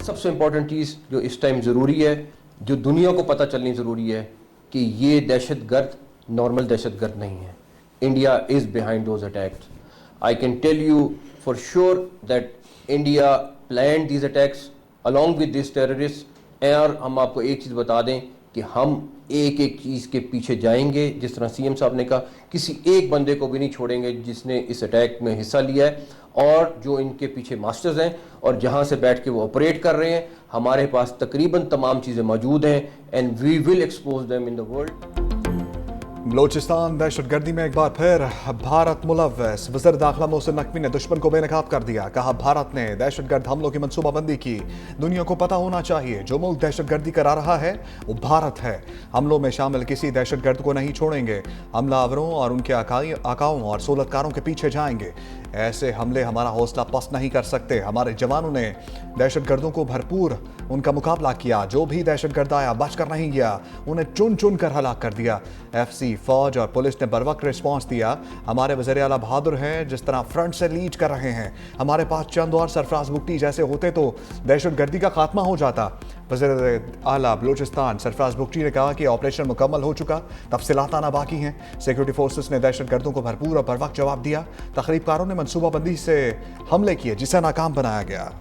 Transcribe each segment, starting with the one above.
सबसे इम्पॉर्टेंट चीज़ जो इस टाइम ज़रूरी है, जो दुनिया को पता चलनी ज़रूरी है कि ये दहशतगर्द नॉर्मल दहशतगर्द नहीं है। India is behind those attacks. I can tell you for sure that India plan these attacks along with this terrorist. और हम आपको एक चीज़ बता दें कि हम एक एक चीज़ के पीछे जाएंगे। जिस तरह सीएम साहब ने कहा, किसी एक बंदे को भी नहीं छोड़ेंगे जिसने इस अटैक में हिस्सा लिया है, और जो इनके पीछे मास्टर्स हैं और जहां से बैठ के वो ऑपरेट कर रहे हैं। हमारे पास तकरीबन तमाम चीज़ें मौजूद हैं and we will expose them in the world. Balochistan दहशतगर्दी में एक बार फिर भारत मुलव्वस। वज़ीर दाखिला मोहसिन नकवी ने दुश्मन को बेनकाब कर दिया। कहा, भारत ने दहशतगर्द हमलों की मनसूबाबंदी की। दुनिया को पता होना चाहिए, जो मुल्क दहशतगर्दी करा रहा है वो भारत है। हमलों में शामिल किसी दहशतगर्द को नहीं छोड़ेंगे। हमलावरों और उनके आकाओं और सोलतकारों के पीछे जाएंगे। ऐसे हमले हमारा हौसला पस्त नहीं कर सकते। हमारे जवानों ने दहशतगर्दों को भरपूर उनका मुकाबला किया। जो भी दहशतगर्द आया बचकर नहीं गया, उन्हें चुन चुन कर हलाक कर दिया। एफसी, फौज और पुलिस ने बरवक्त रिस्पॉन्स दिया। हमारे वज़ीर आला बहादुर हैं, जिस तरह फ्रंट से लीड कर रहे हैं। हमारे पास चंद और सरफराज बुगटी जैसे होते तो दहशतगर्दी का खात्मा हो जाता। वज़ीर आला बलूचिस्तान सरफराज बुगटी ने कहा कि ऑपरेशन मुकम्मल हो चुका, तफसीलात आना बाकी हैं। सिक्योरिटी फोर्सेस ने दहशतगर्दों को भरपूर और बर वक्त जवाब दिया। तखरीबकारों ने मनसूबाबंदी से हमले किए, जिसे नाकाम बनाया गया।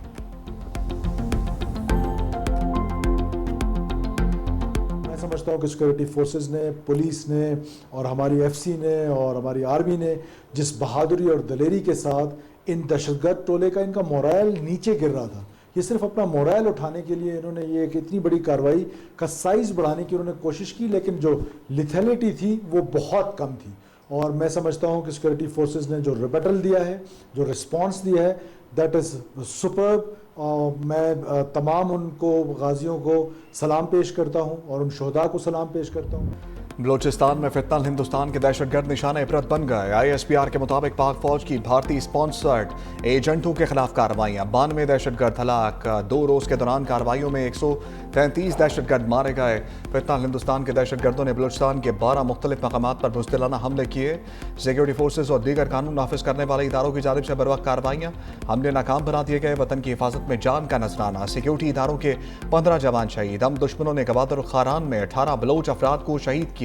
समझता हूँ कि सिक्योरिटी फोर्सेस ने, पुलिस ने और हमारी एफसी ने और हमारी आर्मी ने जिस बहादुरी और दलेरी के साथ इन दहशतगर्द टोले का इनका मोराल नीचे गिर रहा था, ये सिर्फ अपना मोराल उठाने के लिए इन्होंने ये एक इतनी बड़ी कार्रवाई का साइज बढ़ाने की उन्होंने कोशिश की, लेकिन जो लिथैलिटी थी वो बहुत कम थी। और मैं समझता हूँ कि सिक्योरिटी फोर्सेस ने जो रिबेटल दिया है, जो रिस्पॉन्स दिया है, दैट इज़ सुपर्ब। मैं तमाम उनको गाजियों को सलाम पेश करता हूँ और उन शोहदा को सलाम पेश करता हूँ। बलूचिस्तान में फितनल हिंदुस्तान के दहशतगर्द निशाना इबरत बन गए। ISPR के मुताबिक पाक फौज की भारतीय स्पॉन्सर्ड एजेंटों के खिलाफ कार्रवाइयाँ। 92 दहशतगर्द हलाक। 2 रोज़ के दौरान कार्रवाइयों में 133 दहशतगर्द मारे गए। फितनल हिंदुस्तान के दहशतगर्दों ने बलूचिस्तान के 12 मुख्तलिफ मकामात पर बुज़दिलाना हमले किए। सिक्योरिटी फोर्सेज और दीगर कानून नाफिज करने वाले इदारों की जानिब से बर वक्त कार्रवाइयाँ। हमले नाकाम बना दिए गए। वतन की हिफाजत में जान का नजराना। सिक्योरिटी इदारों के 15 जवान शहीद। हम दुश्मनों ने गवादर खारान में 18 बलोच अफराद को शहीद किया।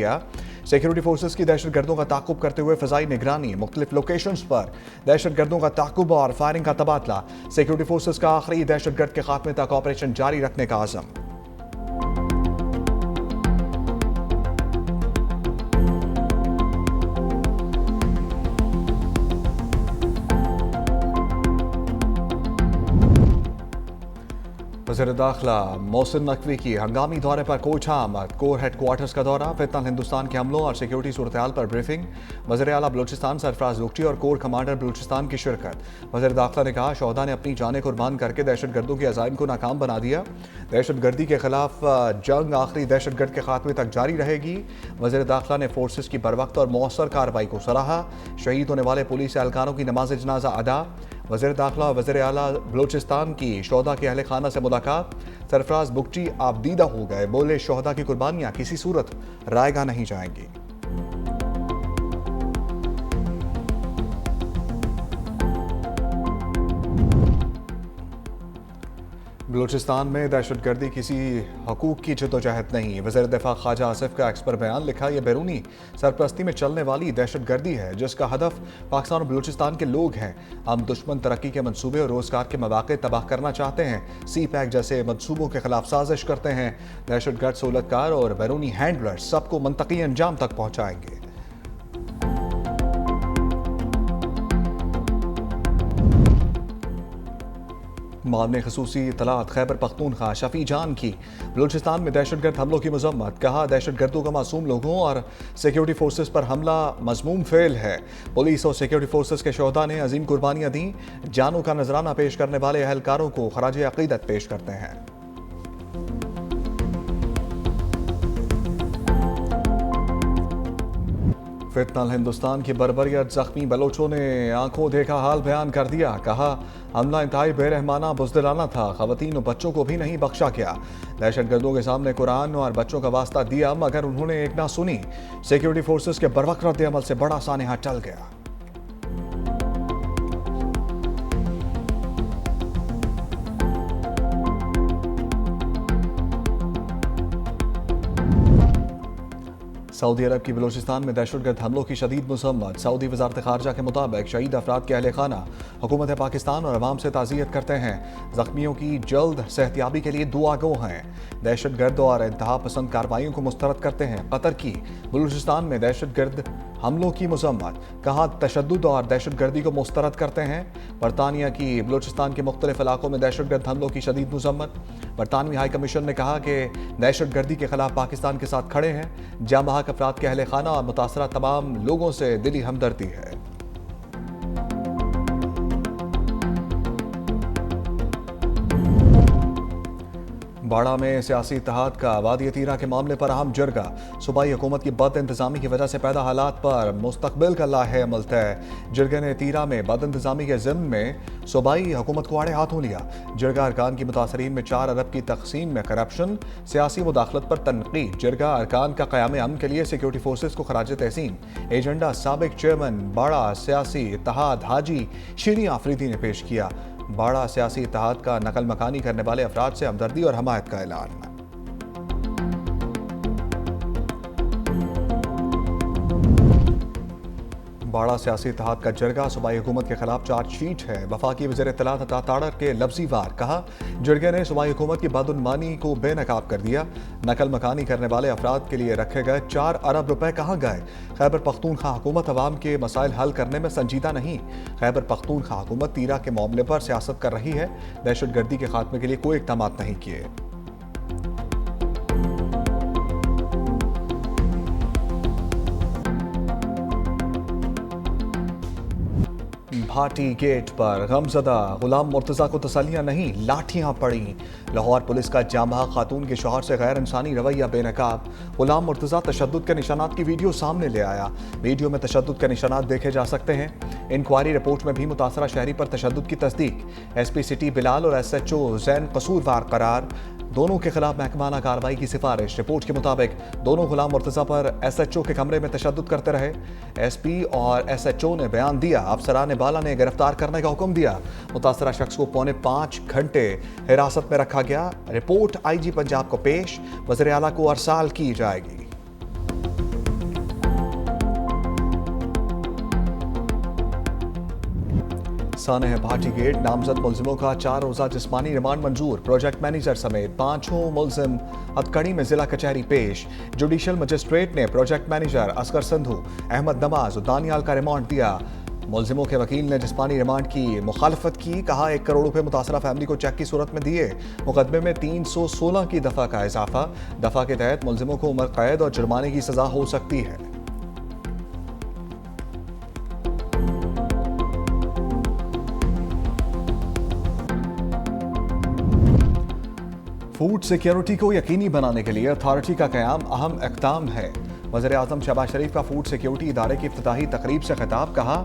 सिक्योरिटी फोर्सेस की दहशतगर्दों का ताकुब करते हुए फ़ज़ाई निगरानी। मुख्तलिफ लोकेशंस पर दहशतगर्दों का ताकुब और फायरिंग का तबादला। सिक्योरिटी फोर्सेस का आखिरी दहशतगर्द के खात्मे तक ऑपरेशन जारी रखने का आज़म। वज़ीर दाखिला मोहसिन नकवी की हंगामी दौरे पर कोयटा आमद। कोर हेडक्वार्टर्स का दौरा। फितनल हिंदुस्तान के हमलों और सिक्योरिटी सूरत हाल पर ब्रीफिंग। वज़ीर आला बलूचिस्तान सरफराज बुगटी और कोर कमांडर बलूचिस्तान की शिरकत। वज़ीर दाखिला ने कहा, शोहदा ने अपनी जानें कुर्बान करके दहशतगर्दों के अज़ाइम को नाकाम बना दिया। दहशतगर्दी के खिलाफ जंग आखिरी दहशतगर्द के खात्मे तक जारी रहेगी। वज़ीर दाखिला ने फोर्सेस की बरवक्त और मौसर कार्रवाई को सराहा। शहीद होने वाले पुलिस एहलकारों की नमाज जनाजा अदा। वज़ीर दाखिला और वज़ीर आला बलूचिस्तान की शोहदा के अहल खाना से मुलाकात। सरफराज बुगटी आबदीदा हो गए। बोले, शोहदा की कुर्बानियाँ किसी सूरत रायगा नहीं जाएंगी। बलूचिस्तान में दहशतगर्दी किसी हकूक़ की जद्दोजहद नहीं। वज़ीर दिफ़ा ख्वाजा आसिफ का एक्स पर बयान। लिखा, यह बैरूनी सरपरस्ती में चलने वाली दहशतगर्दी है जिसका हदफ पाकिस्तान और बलूचिस्तान के लोग हैं। हम दुश्मन तरक्की के मनसूबे और रोज़गार के मौक़े तबाह करना चाहते हैं। CPEC जैसे मनसूबों के खिलाफ साजिश करते हैं। दहशतगर्द सहूलतकार और बैरूनी हैंडलर्स सबको मनतकी अंजाम तक पहुँचाएंगे। मामले खसूसी इतलात। खैबर पख्तूनख्वा शफी जान की बलूचिस्तान में दहशतगर्द हमलों की मजम्मत। कहा, दहशतगर्दों का मासूम लोगों और सिक्योरिटी फोर्सेस पर हमला मज़मूम फेल है। पुलिस और सिक्योरिटी फोर्सेस के शोहदा ने अजीम कुर्बानियाँ दी। जानों का नजराना पेश करने वाले अहलकारों को खराज अकीदत पेश करते हैं। फितनल हिंदुस्तान की बर्बरियत। जख्मी बलोचों ने आंखों देखा हाल बयान कर दिया। कहा, हमला इंतहाई बेरहमाना बुज़दिलाना था। ख़वातीन और बच्चों को भी नहीं बख्शा गया। दहशतगर्दों के सामने कुरान और बच्चों का वास्ता दिया मगर उन्होंने एक ना सुनी। सिक्योरिटी फोर्सेस के बरवक्त रद्द अमल से बड़ा सानेहा टल गया। सऊदी अरब की बलूचिस्तान में दहशतगर्द हमलों की शदीद मज़म्मत। सऊदी वज़ारत ख़ारजा के मुताबिक शहीद अफराद के अहल खाना हुकूमत पाकिस्तान और अवाम से ताज़ियत करते हैं। ज़ख्मियों की जल्द सेहतियाबी के लिए दुआ गो हैं। दहशतगर्द और इंतहा पसंद कार्रवाइयों को मुस्तरद करते हैं। कतर की बलूचिस्तान में दहशतगर्द हमलों की मज़म्मत, कहा तशद्दुद और दहशतगर्दी को मुस्तरद करते हैं। बरतानिया की बलूचिस्तान के मुख्तलिफ इलाकों में दहशतगर्द हमलों की शदीद मज़म्मत। बरतानवी हाई कमीशन ने कहा कि दहशतगर्दी के खिलाफ पाकिस्तान के साथ खड़े हैं। जाँ बहक अफराद के अहले खाना और मुतासरा तमाम लोगों से दिली हमदर्दी है। बाड़ा में सियासी इत्तेहाद का वादी तीरा के मामले पर अहम जरगा। सूबाई हुकूमत की बद इंतजामी की वजह से पैदा हालात पर मुस्तकबिल का लाहे अमल तय। जरगे ने तीरा में बद इंतजामी के ज़िम्न में सूबाई हुकूमत को आड़े हाथों लिया। जरगा अरकान की मुतासरीन में 4 अरब की तकसीम में करप्शन, सियासी मुदाखलत पर तनकीद। जरगा अरकान का क़याम अमन के लिए सिक्योरिटी फोर्सेज को खराज तहसीन। एजेंडा साबिक चेयरमैन बाड़ा सियासी इत्तेहाद हाजी शीरी आफरीदी ने पेश किया। बाड़ा सियासी इत्तेहाद का नकल मकानी करने वाले अफराद से हमदर्दी और हमायत का ऐलान। बाड़ा सियासी इत्तेहाद का जरगा सूबाई हुकूमत के खिलाफ चार्जशीट है। वफाकी वज़ीर इत्तलात अता ताड़र के लफ्जी वार, कहा जरगे ने सूबाई हुकूमत की बदउनवानी को बेनकाब कर दिया। नकल मकानी करने वाले अफराद के लिए रखे गए 4 अरब रुपए कहाँ गए? खैबर पख्तूनख्वा हुकूमत अवाम के मसाइल हल करने में संजीदा नहीं। खैबर पख्तूनख्वा हुकूमत तीरा के मामले पर सियासत कर रही है। दहशतगर्दी के खात्मे के लिए कोई इक़दाम नहीं किए। भाटी गेट पर गमजदा गुलाम मुर्तज़ा को तसल्लियां नहीं, लाठियां पड़ी। लाहौर पुलिस का जामा खातून के शौहर से गैर इंसानी रवैया बेनकाब। गुलाम मुर्तज़ा तशद्दुद के निशानात की वीडियो सामने ले आया। वीडियो में तशद्दुद के निशानात देखे जा सकते हैं। इंक्वायरी रिपोर्ट में भी मुतासरा शहरी पर तशद्दुद की तस्दीक। SP सिटी बिलाल और SHO जैन कसूरवार करार। दोनों के खिलाफ महकमाना कार्रवाई की सिफारिश। रिपोर्ट के मुताबिक दोनों गुलाम मुर्तज़ा पर SHO के कमरे में तशद्दुद करते रहे। SP और SHO ने बयान दिया। अफसरान बाला ने गिरफ्तार करने का हुक्म दिया। मुतासरा शख्स को 4.5 घंटे हिरासत में रखा गया। रिपोर्ट IG पंजाब को पेश। वज़ीर आला को अरसाल की जाएगी। सानह भाटी गेट नामजद मुलजिमों का 4 रोज़ा जिस्मानी रिमांड मंजूर। प्रोजेक्ट मैनेजर समेत 5 मुलजिम हथकड़ी में जिला कचहरी पेश। जुडिशल मजिस्ट्रेट ने प्रोजेक्ट मैनेजर असगर संधू, अहमद नमाज और दानियाल का रिमांड दिया। मुलजिमों के वकील ने जिस्मानी रिमांड की मुखालफत की। कहा 1 करोड़ रुपए मुतासरा फैमिली को चेक की सूरत में दिए। मुकदमे में 316 की दफ़ा का इजाफा। दफ़ा के तहत मुलजिमों को उम्र कैद और जुर्माने की सजा हो सकती है। फूड सिक्योरिटी को यकीनी बनाने के लिए अथॉरिटी का क़याम अहम इक़दाम है। वज़ीर आज़म शहबाज शरीफ का फूड सिक्योरिटी इदारे की इफ्तिताही तकरीब से खिताब। कहा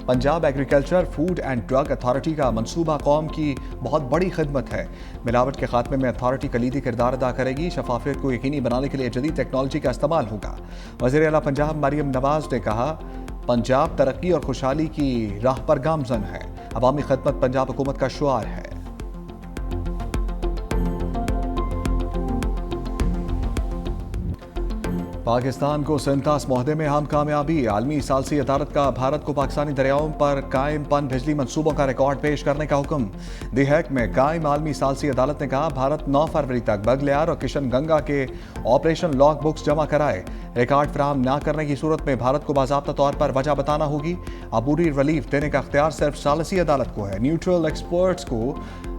Punjab agriculture food and drug authority का मनसूबा कौम की बहुत बड़ी खिदमत है। मिलावट के खात्मे में अथॉरिटी कलीदी किरदार अदा करेगी। शफाफियत को यकीनी बनाने के लिए जदीद टेक्नोलॉजी का इस्तेमाल होगा। वज़ीर आला पंजाब मरियम नवाज ने कहा पंजाब तरक्की और खुशहाली की राह पर गामजन है। अवामी खिदमत पंजाब हुकूमत का शुआर है। पाकिस्तान को 47 मुहदे में अहम कामयाबी। आलमी सालसी अदालत का भारत को पाकिस्तानी दरियाओं पर कायम पन बिजली मनसूबों का रिकॉर्ड पेश करने का हुक्म। दी हैक में कायम आलमी सालसी अदालत ने कहा भारत 9 फरवरी तक बगलियार और किशन गंगा के ऑपरेशन लॉग बुक्स जमा कराए। रिकॉर्ड फराहम न करने की सूरत में भारत को बाज़ाब्ता तौर पर वजह बताना होगी। अबूरी रिलीफ देने का अख्तियार सिर्फ सालसी अदालत को है। न्यूट्रल एक्सपर्ट्स को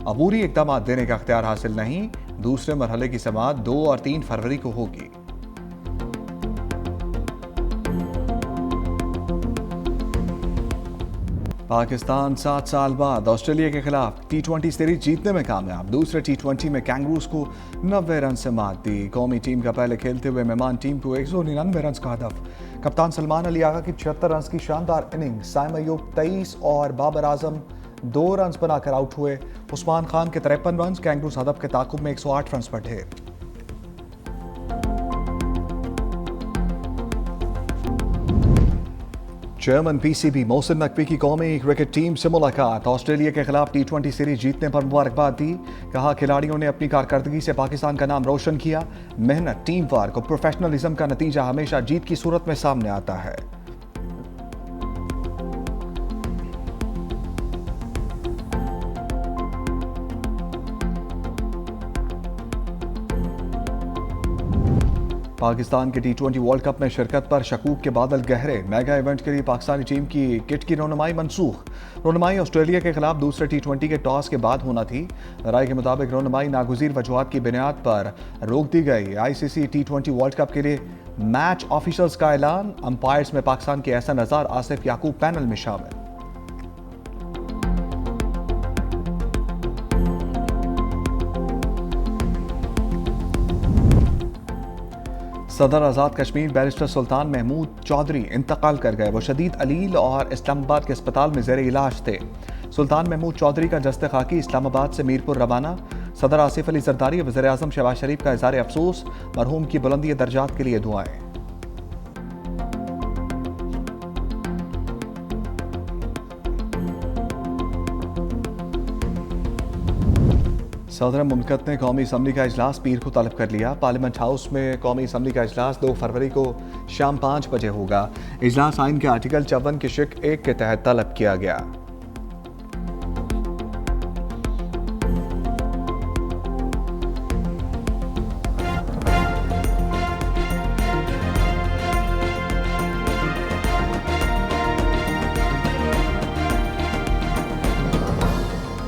अबूरी इक़दाम देने का अख्तियार हासिल नहीं। दूसरे मरहले की समाअत 2 और 3 फरवरी को होगी। पाकिस्तान 7 साल बाद ऑस्ट्रेलिया के खिलाफ T20 सीरीज जीतने में कामयाब। दूसरे T20 में कैंगरूज को 90 रन से मात दी। कौमी टीम का पहले खेलते हुए मेहमान टीम को 199 रन का हदफ। कप्तान सलमान अली आगा की 76 रन की शानदार इनिंग। साइम अयूब 23 और बाबर आजम 2 रन बनाकर आउट हुए। उस्मान खान के 53 रन। कैंगरूज हदफ के ताकुब में 108 रन पर ढेर। चेयरमैन पीसीबी मोहसिन नकवी की कौमी क्रिकेट टीम से मुलाकात। ऑस्ट्रेलिया के खिलाफ T20 सीरीज जीतने पर मुबारकबाद दी। कहा खिलाड़ियों ने अपनी कारकर्दगी से पाकिस्तान का नाम रोशन किया। मेहनत, टीम वर्क और प्रोफेशनलिज्म का नतीजा हमेशा जीत की सूरत में सामने आता है। पाकिस्तान के T20 वर्ल्ड कप में शिरकत पर शकूक के बादल गहरे। मेगा इवेंट के लिए पाकिस्तानी टीम की किट की रौनमाई मनसूख। रौनमाई ऑस्ट्रेलिया के खिलाफ दूसरे T20 के टॉस के बाद होना थी। राय के मुताबिक रौनमाई नागुज़ीर वजूहात की बुनियाद पर रोक दी गई। ICC T20 वर्ल्ड कप के लिए मैच ऑफिशियल्स का ऐलान। अंपायर्स में पाकिस्तान के एहसन रज़ा, आसिफ याकूब पैनल में शामिल। सदर आज़ाद कश्मीर बैरिस्टर सुल्तान महमूद चौधरी इंतकाल कर गए। वो शदीद अलील और इस्लामाबाद के अस्पताल में ज़ेर इलाज थे। सुल्तान महमूद चौधरी का जस्ते खाकी इस्लामाबाद से मीरपुर रवाना। सदर आसिफ अली जरदारी, वज़ीर आज़म शहबाज शरीफ का इज़हार अफसोस। मरहूम की बुलंदी दर्जात के लिए दुआएं। सदर मुमलकत ने कौमी असम्बली का इजलास पीर को तलब कर लिया। पार्लियामेंट हाउस में कौमी असम्बली का इजलास 2 फरवरी को शाम 5 बजे होगा। इजलास आइन के आर्टिकल 54 के शिक 1 के तहत तलब किया गया।